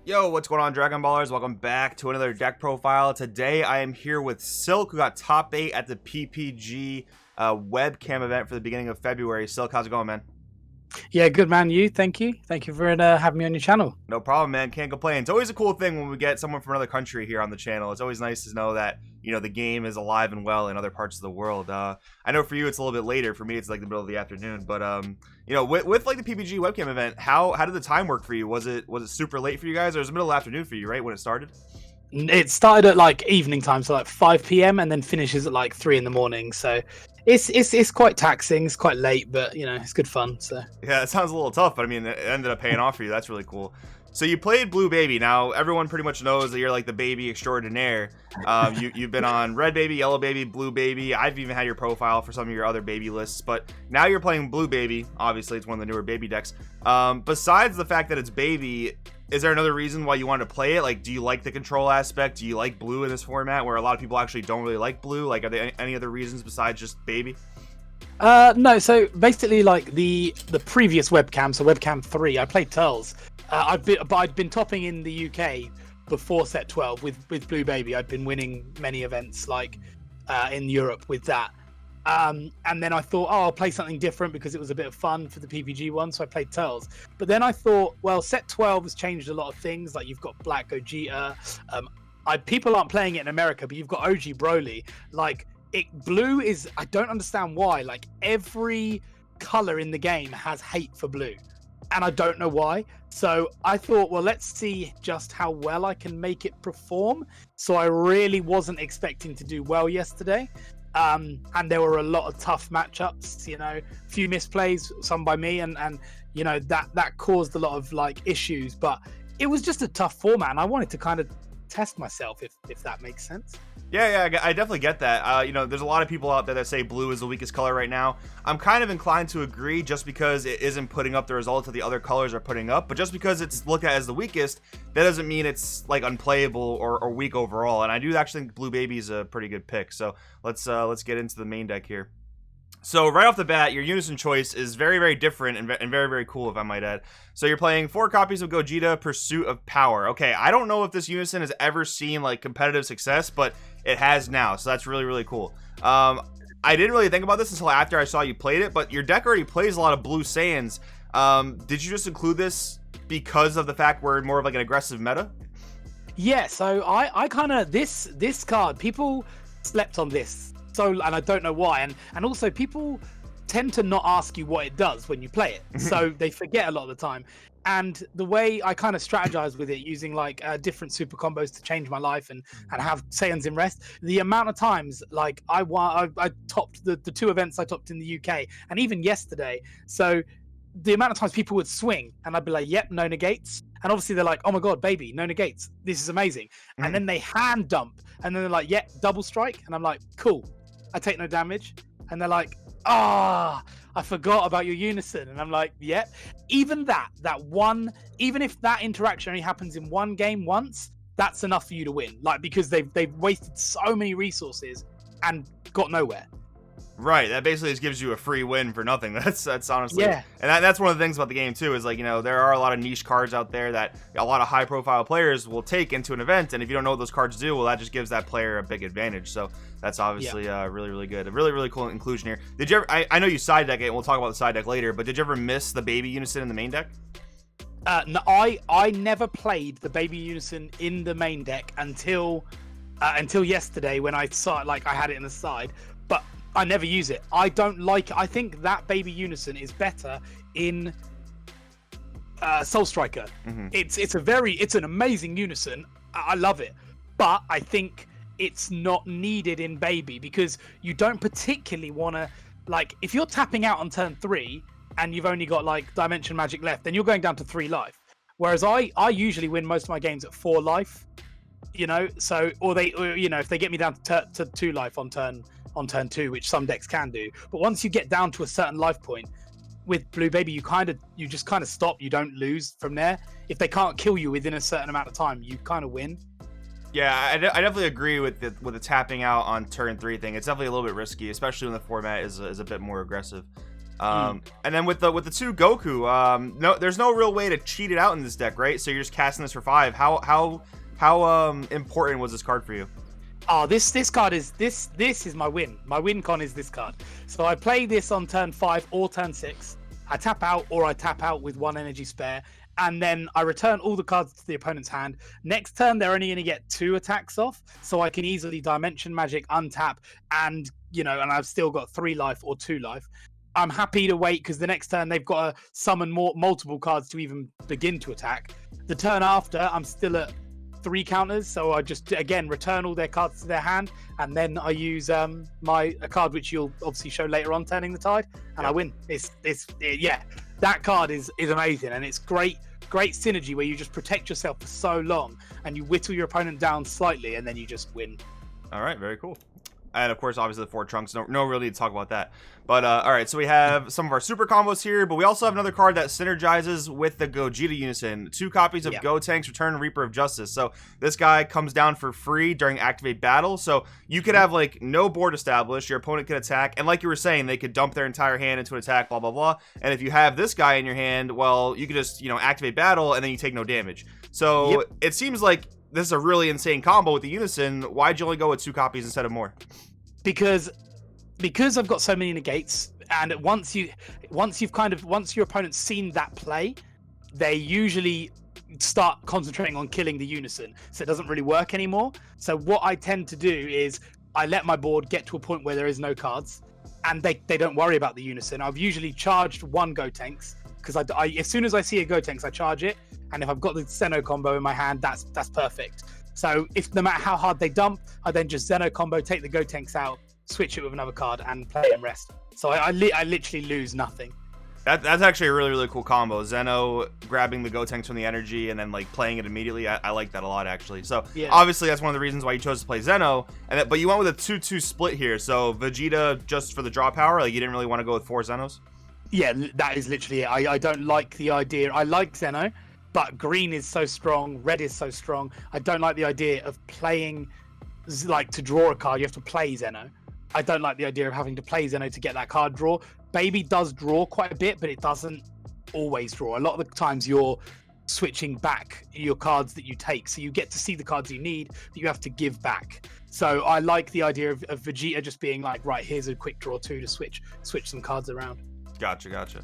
Yo, what's going on, Dragon Ballers? Welcome back to another deck profile. Today I am here with Silk, who got top 8 at the PPG webcam event for the beginning of February. Silk, how's it going, man? Yeah, good man. Thank you for having me on your channel. No problem, man. Can't complain. It's always a cool thing when we get someone from another country here on the channel. It's always nice to know that, you know, the game is alive and well in other parts of the world. I know for you it's a little bit later. For me, it's like the middle of the afternoon. But you know, with like the PPG webcam event, how did the time work for you? Was it super late for you guys, or was it middle of the afternoon for you, right, when it started? It started at like evening time, so like 5 p.m. and then finishes at like 3 in the morning. So it's quite taxing. It's quite late, but you know, it's good fun. So yeah, it sounds a little tough, but I mean, it ended up paying off for you. That's really cool. So you played Blue Baby. Now everyone pretty much knows that you're like the baby extraordinaire. You've been on Red Baby, Yellow Baby, Blue Baby. I've even had your profile for some of your other baby lists, but now you're playing Blue Baby. Obviously, it's one of the newer baby decks. Besides the fact that it's baby, is there another reason why you wanted to play it? Like, do you like the control aspect? Do you like blue in this format, where a lot of people actually don't really like blue? Like, are there any other reasons besides just baby? No. So basically, like the previous webcam, so webcam 3, I played Turles. I'd been topping in the UK before set 12 with Blue Baby. I'd been winning many events like in Europe with that. And then I thought, oh, I'll play something different because it was a bit of fun for the PPG one, so I played Turles. But then I thought, well, set 12 has changed a lot of things. Like, you've got Black Gogeta. People aren't playing it in America, but you've got OG Broly. Like, blue is, I don't understand why. Like, every color in the game has hate for blue, and I don't know why. So I thought, well, let's see just how well I can make it perform. So I really wasn't expecting to do well yesterday. And there were a lot of tough matchups, you know, a few misplays, some by me, and you know, that caused a lot of like issues. But it was just a tough format, and I wanted to kind of test myself, if that makes sense. Yeah, I definitely get that. You know, there's a lot of people out there that say blue is the weakest color right now. I'm kind of inclined to agree, just because it isn't putting up the results that the other colors are putting up. But just because it's looked at as the weakest, that doesn't mean it's like unplayable or weak overall. And I do actually think Blue Baby is a pretty good pick. So let's get into the main deck here. So right off the bat, your Unison choice is very, very different and very, very cool, if I might add. So you're playing 4 copies of Gogeta, Pursuit of Power. Okay, I don't know if this Unison has ever seen like competitive success, but it has now, so that's really, really cool. I didn't really think about this until after I saw you played it, but your deck already plays a lot of Blue Saiyans. Did you just include this because of the fact we're more of like an aggressive meta? Yeah, so I kind of, this card, people slept on this. So, and I don't know why, and also people tend to not ask you what it does when you play it, so they forget a lot of the time. And the way I kind of strategize with it, using like different super combos to change my life and have Saiyans in rest, the amount of times like I topped the 2 events I topped in the UK, and even yesterday. So the amount of times people would swing and I'd be like, yep, no negates. And obviously they're like, oh my god, baby, no negates, this is amazing. And then they hand dump, and then they're like, yep, double strike, and I'm like, cool, I take no damage. And they're like, I forgot about your Unison. And I'm like, yep. Even that one, even if that interaction only happens in one game once, that's enough for you to win. Like, because they've wasted so many resources and got nowhere. Right, that basically just gives you a free win for nothing. That's honestly, yeah. And that's one of the things about the game too, is like, you know, there are a lot of niche cards out there that a lot of high profile players will take into an event, and if you don't know what those cards do, well, that just gives that player a big advantage. So that's obviously really, really good. A really, really cool inclusion here. Did you ever, I know you side deck it, and we'll talk about the side deck later, but did you ever miss the baby Unison in the main deck? No, I never played the baby Unison in the main deck until yesterday, when I saw it, like I had it in the side, but I never use it. I don't like it. I think that baby Unison is better in Soul Striker. It's an amazing Unison. I love it, but I think it's not needed in baby, because you don't particularly want to, like, if you're tapping out on turn 3 and you've only got like Dimension Magic left, then you're going down to 3 life. Whereas I usually win most of my games at 4 life, you know. So, or you know, if they get me down to 2 life on turn 2, which some decks can do. But once you get down to a certain life point with Blue Baby, you just kind of stop. You don't lose from there. If they can't kill you within a certain amount of time, you kind of win. Yeah, I definitely agree with the tapping out on turn 3 thing. It's definitely a little bit risky, especially when the format is a bit more aggressive. And then with the two Goku, no, there's no real way to cheat it out in this deck, right? So you're just casting this for 5. How important was this card for you? Oh, this card is this is my win. My win con is this card. So I play this on turn 5 or turn 6. I tap out or I tap out with 1 energy spare, and then I return all the cards to the opponent's hand. Next turn, they're only going to get 2 attacks off, so I can easily Dimension Magic, untap, and and I've still got 3 life or 2 life. I'm happy to wait because the next turn they've got to summon multiple cards to even begin to attack. The turn after, I'm still at 3 counters, so I just again return all their cards to their hand, and then I use a card which you'll obviously show later on, Turning the Tide, and I win. That card is amazing, and it's great synergy where you just protect yourself for so long and you whittle your opponent down slightly and then you just win. All right, very cool. And of course, obviously the 4 trunks. No real need to talk about that. But all right, so we have some of our super combos here, but we also have another card that synergizes with the Gogeta Unison. 2 copies of Gotenks, Return Reaper of Justice. So this guy comes down for free during activate battle. So you could have like no board established, your opponent could attack, and like you were saying, they could dump their entire hand into an attack, blah blah blah. And if you have this guy in your hand, well, you could just activate battle and then you take no damage. So it seems like this is a really insane combo with the Unison. Why'd you only go with 2 copies instead of more? Because I've got so many negates, and once your opponent's seen that play, they usually start concentrating on killing the Unison, so it doesn't really work anymore. So what I tend to do is I let my board get to a point where there is no cards, and they don't worry about the Unison. I've usually charged 1 Gotenks because I as soon as I see a Gotenks, I charge it, and if I've got the Zeno combo in my hand, that's perfect. So if no matter how hard they dump, I then just Zeno combo, take the Gotenks out, switch it with another card, and play and rest. So I literally lose nothing. That's actually a really, really cool combo. Zeno grabbing the Gotenks from the energy and then like playing it immediately. I like that a lot, actually. So obviously that's one of the reasons why you chose to play Zeno. But you went with a 2-2 split here. So Vegeta just for the draw power. Like you didn't really want to go with 4 Zenos. Yeah, that is literally it. I don't like the idea. I like Zeno, but green is so strong, red is so strong. I don't like the idea of playing, like, to draw a card, you have to play Zeno. I don't like the idea of having to play Zeno to get that card draw. Baby does draw quite a bit, but it doesn't always draw. A lot of the times you're switching back your cards that you take, so you get to see the cards you need, but you have to give back. So I like the idea of Vegeta just being like, right, here's a quick draw 2 to switch some cards around. Gotcha.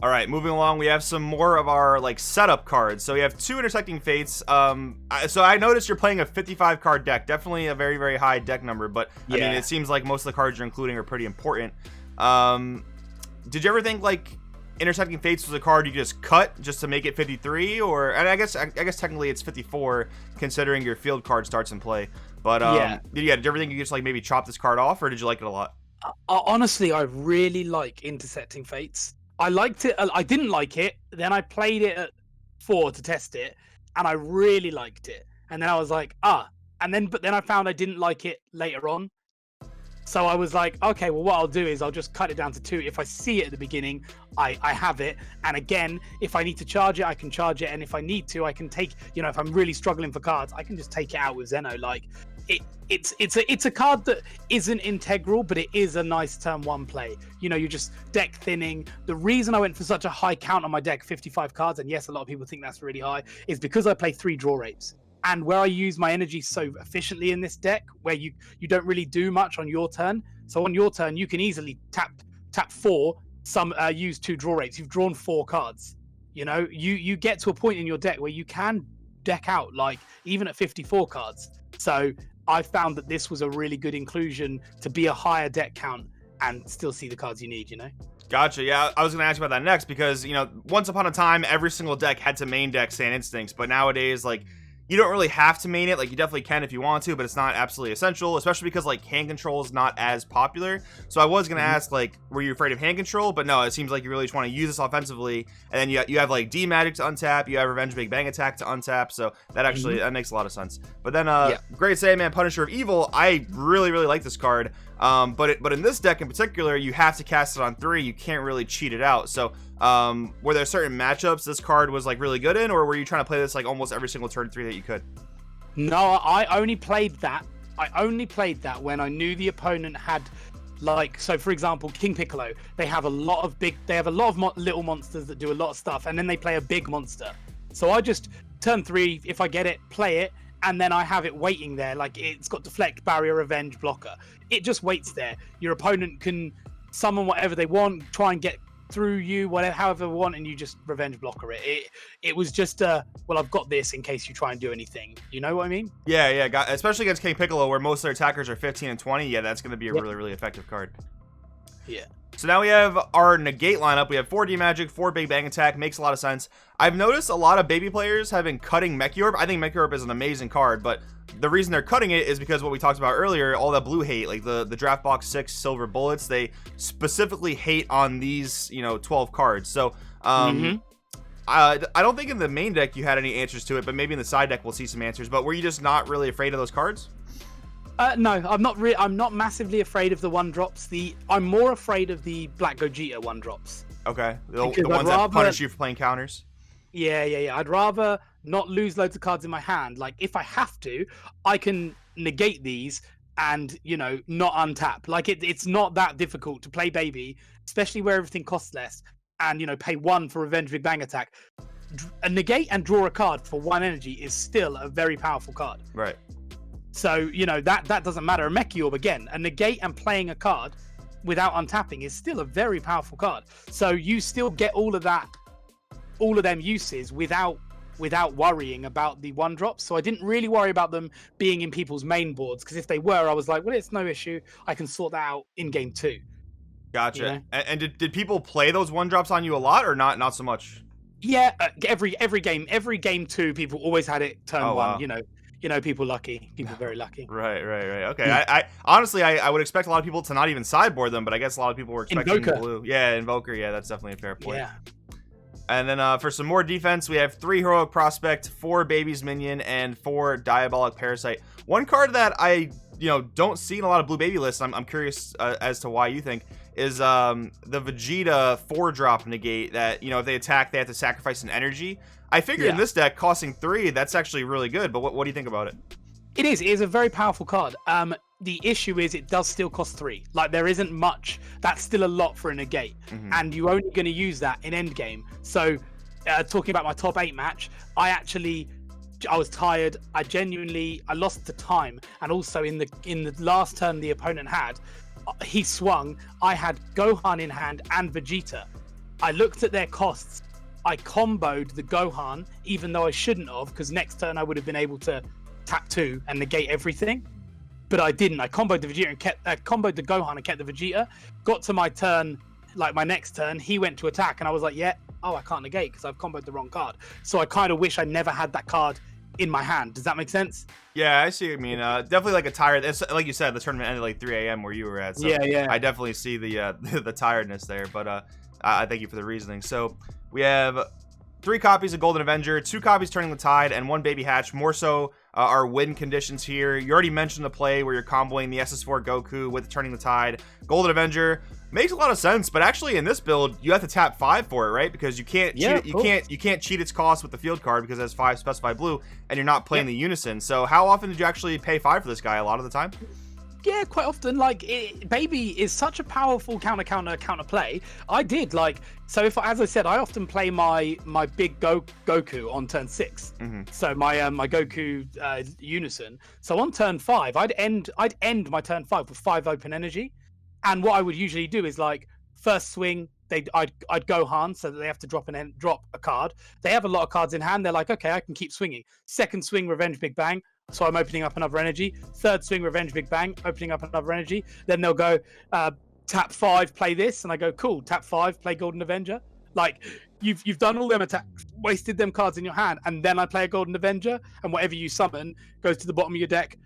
All right, moving along, we have some more of our like setup cards. So we have 2 Intersecting Fates. So I noticed you're playing a 55 card deck. Definitely a very, very high deck number, but I mean, it seems like most of the cards you're including are pretty important. Did you ever think like Intersecting Fates was a card you just cut just to make it 53, and I guess technically it's 54 considering your field card starts in play. But did you ever think you just like maybe chop this card off, or did you like it a lot? Honestly, I really like Intersecting Fates. I liked it. I didn't like it. Then I played it at 4 to test it, and I really liked it. And then I was like, but then I found I didn't like it later on. So I was like, okay, well, what I'll do is I'll just cut it down to 2. If I see it at the beginning, I have it. And again, if I need to charge it, I can charge it. And if I need to, I can take, if I'm really struggling for cards, I can just take it out with Zeno. Like, it's a card that isn't integral, but it is a nice turn 1 play. You're just deck thinning. The reason I went for such a high count on my deck, 55 cards, and yes, a lot of people think that's really high, is because I play 3 draw rapes. And where I use my energy so efficiently in this deck, where you don't really do much on your turn. So on your turn, you can easily tap 4, use 2 draw rapes. You've drawn 4 cards. You get to a point in your deck where you can deck out, like, even at 54 cards. So I found that this was a really good inclusion to be a higher deck count and still see the cards you need, Gotcha. Yeah, I was going to ask you about that next because, once upon a time, every single deck had to main deck Sand Instincts, but nowadays, like, you don't really have to main it. Like, you definitely can if you want to, but it's not absolutely essential, especially because, like, hand control is not as popular. So I was going to ask, like, were you afraid of hand control? But no, it seems like you really just want to use this offensively. And then you have, like, D-Magic to untap. You have Revenge Big Bang Attack to untap. So that actually, that makes a lot of sense. But then, Great Saiyaman, Punisher of Evil, I really, really like this card. But in this deck in particular, you have to cast it on 3. You can't really cheat it out. So were there certain matchups this card was like really good in, or were you trying to play this like almost every single turn 3 that you could? No, I only played that when I knew the opponent had Like, so for example, King Piccolo, they have a lot of little monsters that do a lot of stuff, and then they play a big monster. So I just turn 3, if I get it, play it, and then I have it waiting there. Like, it's got deflect, barrier, revenge, blocker. It just waits there. Your opponent can summon whatever they want, try and get through you, whatever, however they want, and you just revenge blocker it. It was just well, I've got this in case you try and do anything. You know what I mean? Yeah, especially against King Piccolo, where most of their attackers are 15 and 20. Yeah, that's going to be a really, really effective card. Yeah. So now we have our negate lineup. We have 4D magic, 4 big bang attack. Makes a lot of sense. I've noticed a lot of baby players have been cutting Mechiorb. I think Mechiorb is an amazing card, but the reason they're cutting it is because what we talked about earlier, all that blue hate, like the draft box 6 silver bullets, they specifically hate on these, 12 cards. So I don't think in the main deck you had any answers to it, but maybe in the side deck we'll see some answers. But were you just not really afraid of those cards? No, I'm not massively afraid of the 1-drops. I'm more afraid of the Black Gogeta 1-drops. Okay, the ones that punish you for playing counters. Yeah. I'd rather not lose loads of cards in my hand. Like, if I have to, I can negate these and, not untap. Like, it's not that difficult to play baby, especially where everything costs less, and, pay 1 for Revenge Big Bang attack. A negate and draw a card for 1 energy is still a very powerful card. Right. So, that doesn't matter. A Mechiorb, again, a negate and playing a card without untapping is still a very powerful card. So you still get all of them uses without worrying about the 1-drops. So I didn't really worry about them being in people's main boards, because if they were, I was like, well, it's no issue. I can sort that out in game 2. Gotcha. And did people play those 1-drops on you a lot, or not so much? Yeah, every game 2, people always had it turn 1. Wow. People very lucky. Right. Okay. I honestly, I would expect a lot of people to not even sideboard them, but I guess a lot of people were expecting Invoker. blue. Yeah, Invoker. Yeah, that's definitely a fair point. Yeah. And then for some more defense, we have 3 Heroic Prospect, 4 Baby's Minion, and 4 Diabolic Parasite. One card that I don't see in a lot of blue baby lists, I'm curious as to why you think, is the Vegeta 4-drop negate that, if they attack, they have to sacrifice an energy. I figure in this deck, costing 3, that's actually really good, but what do you think about it? It is a very powerful card. The issue is it does still cost 3. Like, there isn't much. That's still a lot for a negate. And you're only going to use that in endgame. So, talking about my top 8 match, I was tired. I lost the time. And also in the last turn the opponent had, he swung. I had Gohan in hand and Vegeta. I looked at their costs. I comboed the Gohan, even though I shouldn't have, because next turn I would have been able to tap 2 and negate everything. But I didn't. I comboed the Vegeta and comboed the Gohan and kept the Vegeta. Got to my turn, like my next turn, he went to attack, and I was like, I can't negate because I've comboed the wrong card. So I kind of wish I never had that card in my hand. Does that make sense? Yeah, I see what you mean. Definitely like a tired. It's, like you said, the tournament ended like 3 a.m. where you were at. So yeah. I definitely see the the tiredness there, but I thank you for the reasoning. So we have 3 copies of Golden Avenger, 2 copies Turning the Tide, and 1 Baby Hatch. More so our win conditions here. You already mentioned the play where you're comboing the SS4 Goku with Turning the Tide. Golden Avenger makes a lot of sense, but actually in this build you have to tap 5 for it, right? Because you can't you can't cheat its cost with the field card because it has 5 specified blue, and you're not playing the Unison. So how often did you actually pay 5 for this guy? A lot of the time. Yeah, quite often. Like, Baby is such a powerful counter play. I did, so as I said, I often play my big Goku on turn 6. So my my Goku Unison. So on turn 5, I'd end my turn 5 with 5 open energy, and what I would usually do is first swing. I'd Gohan, so that they have to drop a card. They have a lot of cards in hand. They're like, okay, I can keep swinging. Second swing, Revenge Big Bang. So I'm opening up another energy. Third swing, Revenge Big Bang, opening up another energy. Then they'll go, tap 5, play this. And I go, cool, tap 5, play Golden Avenger. Like, you've done all them attacks, wasted them cards in your hand. And then I play a Golden Avenger. And whatever you summon goes to the bottom of your deck.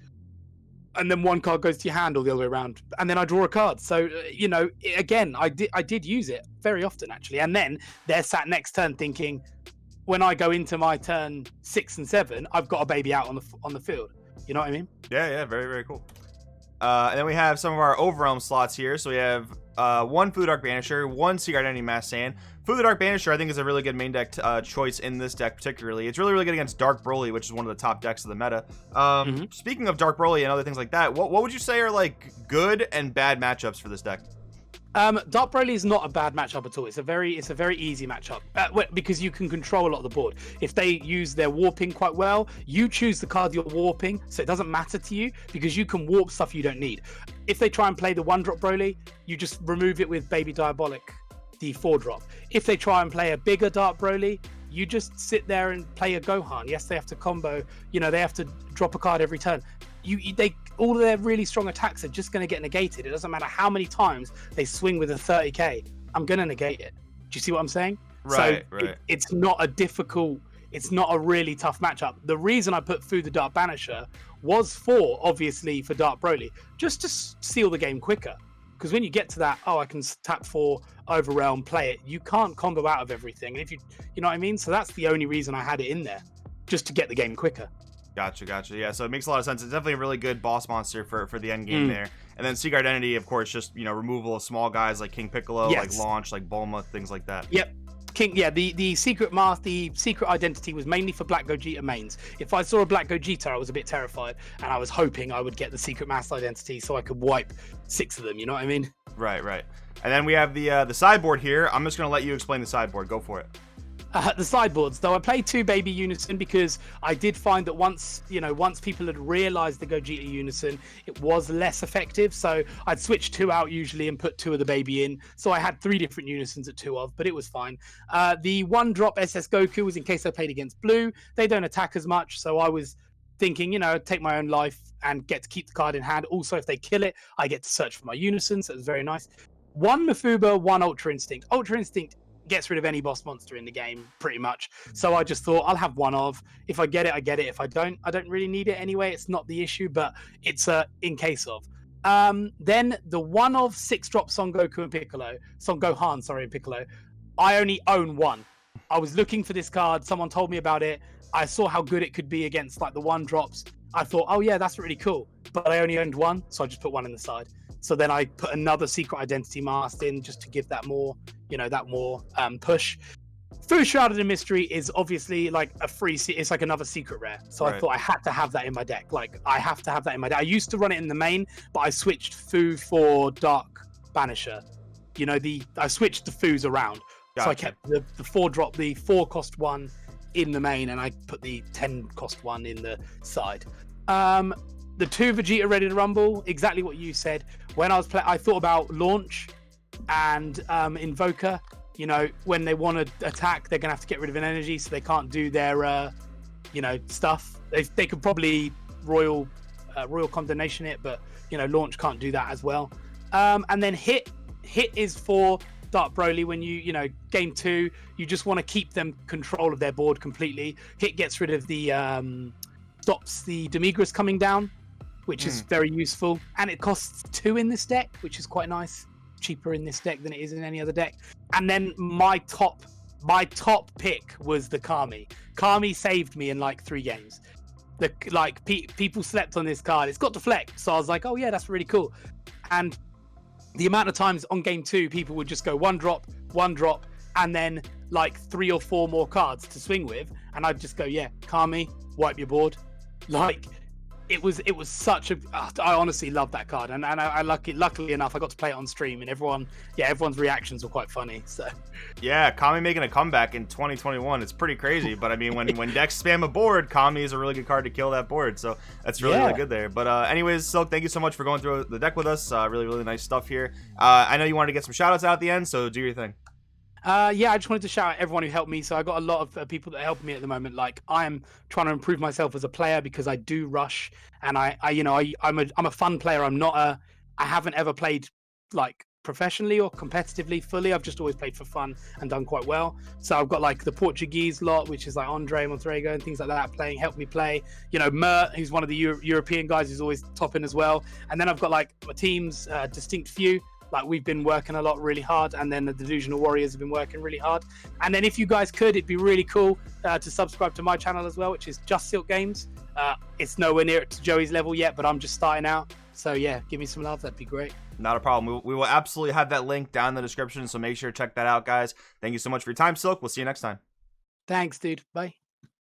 And then 1 card goes to your hand or the other way around. And then I draw a card. So, again, I did use it very often, actually. And then they're sat next turn thinking, when I go into my turn 6 and 7, I've got a baby out on the field. You know what I mean? Yeah, very, very cool. And then we have some of our Overwhelm slots here. So we have one Food Dark Banisher, one Secret Identity Mass Sand. Food Dark Banisher, I think, is a really good main deck choice in this deck particularly. It's really, really good against Dark Broly, which is one of the top decks of the meta. Speaking of Dark Broly and other things like that, what would you say are like good and bad matchups for this deck? Dark Broly is not a bad matchup at all. It's a very easy matchup because you can control a lot of the board. If they use their warping quite well, you choose the card you're warping, so it doesn't matter to you because you can warp stuff you don't need. If they try and play the 1-drop Broly, you just remove it with Baby Diabolic, the 4-drop. If they try and play a bigger Dark Broly, you just sit there and play a Gohan. Yes, they have to combo. You know, they have to drop a card every turn. All of their really strong attacks are just going to get negated. It doesn't matter how many times they swing with a 30k. I'm going to negate it. Do you see what I'm saying? Right. It's not a really tough matchup. The reason I put through the Dark Banisher was obviously for Dark Broly, just to seal the game quicker. Because when you get to that, I can tap 4, Overwhelm, play it. You can't combo out of everything. And if you know what I mean? So that's the only reason I had it in there, just to get the game quicker. Gotcha. Yeah, so it makes a lot of sense. It's definitely a really good boss monster for the end game there. And then Secret Identity, of course, just, removal of small guys like King Piccolo, like Launch, like Bulma, things like that. Yep. The secret mask, the secret identity was mainly for Black Gogeta mains. If I saw a Black Gogeta, I was a bit terrified, and I was hoping I would get the secret mask identity so I could wipe 6 of them. You know what I mean? Right. And then we have the sideboard here. I'm just gonna let you explain the sideboard. Go for it. The sideboards, though, I played 2 Baby Unison because I did find that once people had realized the Gogeta Unison, it was less effective. So I'd switch 2 out usually and put 2 of the Baby in. So I had 3 different Unisons at 2 of, but it was fine. The 1-drop SS Goku was in case I played against blue. They don't attack as much. So I was thinking, take my own life and get to keep the card in hand. Also, if they kill it, I get to search for my Unisons. So it was very nice. 1 Mafuba, 1 Ultra Instinct. Ultra Instinct gets rid of any boss monster in the game pretty much, so I just thought I'll have 1 of. If I get it, I get it. If I don't really need it anyway. It's not the issue, but it's in case of. Then the 1 of 6-drop Son Gohan and Piccolo. I only own 1. I was looking for this card, someone told me about it, I saw how good it could be against like the 1-drops. I thought, oh yeah, that's really cool, but I only owned 1, so I just put 1 in the side. So then I put another secret identity mask in just to give that more push. Food Shrouded in Mystery is obviously like it's like another secret rare. So I thought I had to have that in my deck. I used to run it in the main, but I switched Foo for Dark Banisher. I switched the Foos around. Gotcha. So I kept the 4-drop, the 4 cost 1 in the main, and I put the 10 cost 1 in the side. The 2 Vegeta Ready to Rumble, exactly what you said. When I was playing, I thought about Launch and Invoker. When they want to attack, they're going to have to get rid of an energy, so they can't do their, stuff. They could probably Royal Condemnation it, but, Launch can't do that as well. And then Hit is for Dark Broly. When game 2, you just want to keep them control of their board completely. Hit gets rid of the, stops the Demigras coming down, which is very useful, and it costs 2 in this deck, which is quite nice. Cheaper in this deck than it is in any other deck. And then my top pick was the Kami. Kami saved me in like 3 games. People slept on this card. It's got deflect, so I was like, oh yeah, that's really cool. And the amount of times on game 2, people would just go 1 drop, and then like 3 or 4 more cards to swing with, and I'd just go, yeah, Kami, wipe your board. It was such a. I honestly love that card, and I luckily enough, I got to play it on stream, and everyone's reactions were quite funny. So yeah, Kami making a comeback in 2021, it's pretty crazy. But I mean, when decks spam a board, Kami is a really good card to kill that board. So that's really good there. But anyways, Silk, thank you so much for going through the deck with us. Really nice stuff here. I know you wanted to get some shout outs out at the end, so do your thing. I just wanted to shout out everyone who helped me. So I got a lot of people that help me at the moment. Like, I'm trying to improve myself as a player because I do rush, and I'm a fun player. I haven't ever played like professionally or competitively fully. I've just always played for fun and done quite well. So I've got like the Portuguese lot, which is like Andre Montrego and things like that, help me play. Mert, who's one of the European guys, who's always topping as well. And then I've got like my team's distinct few. Like, we've been working a lot really hard, and then the Delusional Warriors have been working really hard. And then if you guys could, it'd be really cool to subscribe to my channel as well, which is Just Silk Games. It's nowhere near to Joey's level yet, but I'm just starting out. So yeah, give me some love. That'd be great. Not a problem. We will absolutely have that link down in the description, so make sure to check that out, guys. Thank you so much for your time, Silk. We'll see you next time. Thanks, dude. Bye.